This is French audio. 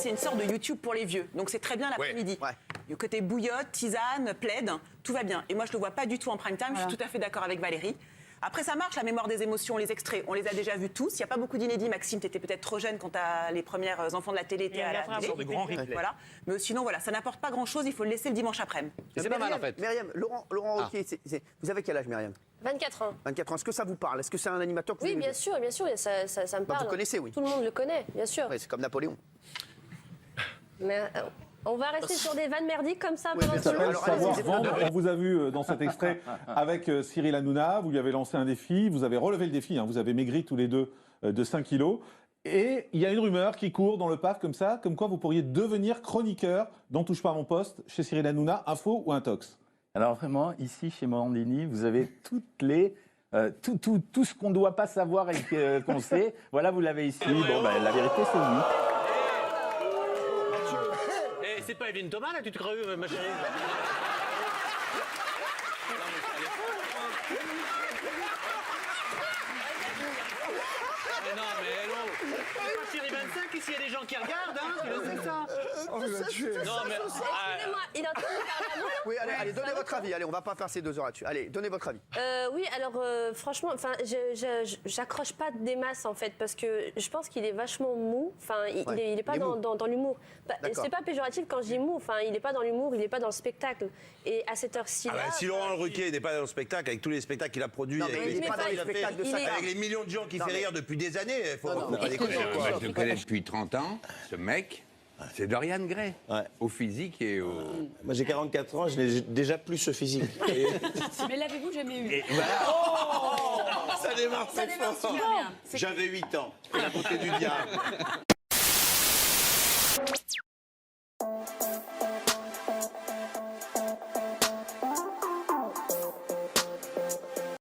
c'est une sorte de YouTube pour les vieux. Donc c'est très bien l'après-midi. Ouais. Le côté bouillotte, tisane, plaid, tout va bien. Et moi, je le vois pas du tout en prime time. Je suis tout à fait d'accord avec Valérie. Après, ça marche, la mémoire des émotions, les extraits, on les a déjà vus tous. Il n'y a pas beaucoup d'inédits. Maxime, tu étais peut-être trop jeune quand les premiers enfants de la télé étaient à la télé. de grands replays. Voilà. Mais sinon, voilà, ça n'apporte pas grand-chose. Il faut le laisser le dimanche après-midi. C'est pas mal en fait. Myriam, Laurent Ruquier, vous avez quel âge, Myriam? 24 ans. 24 ans. Est-ce que ça vous parle? Est-ce que c'est un animateur que vous Oui, aimez bien sûr, ça me parle. vous connaissez, oui. Tout le monde le connaît, bien sûr. Ouais, c'est comme Napoléon. Mais on va rester sur des vannes merdiques comme ça pendant bien tout sûr. le Alors, Savoir allez-y, vendre. On vous a vu dans cet extrait avec Cyril Hanouna. Vous lui avez lancé un défi. Vous avez relevé le défi. Vous avez maigri tous les deux de 5 kilos. Et il y a une rumeur qui court dans le PAF comme ça, comme quoi vous pourriez devenir chroniqueur dans Touche pas à mon poste chez Cyril Hanouna, info ou intox. Alors vraiment, ici chez Morandini, vous avez toutes les tout ce qu'on ne doit pas savoir et qu'on sait. Voilà, vous l'avez ici. Bon, ben, la vérité, c'est oui. Eh, c'est pas Evelyne Thomas là, tu te crois ma chérie? Mais non, mais hello! C'est pas Chérie 25 ici, il y a des gens qui regardent, hein? Tu le sais ça? Non, mais. Excusez-moi, il est en train de parler à moi là. Oui, allez, donnez votre avis. Allez, on va pas passer 2 heures là-dessus. Allez, donnez votre avis. Oui, alors franchement, enfin, j'accroche pas des masses en fait parce que je pense qu'il est vachement mou. Enfin, il est pas dans l'humour. C'est pas péjoratif quand je dis mou. Enfin, il est pas dans l'humour, il est pas dans le spectacle. Et à cette heure-ci. Ah bah, si Laurent Ruquier n'est pas dans le spectacle, avec tous les spectacles qu'il a produits, Non, mais avec il les est pas dans les spectacles de ça. avec les millions de gens qui fait rire depuis des années, il faut pas déconner. Moi, je le connais depuis 30 ans. Ce mec, c'est Dorian Gray. Ouais. Au physique et au. Moi j'ai 44 ans, je n'ai déjà plus ce physique. Mais l'avez-vous jamais eu? Et voilà. Ça démarre très fort. J'avais 8 ans. La beauté du diable.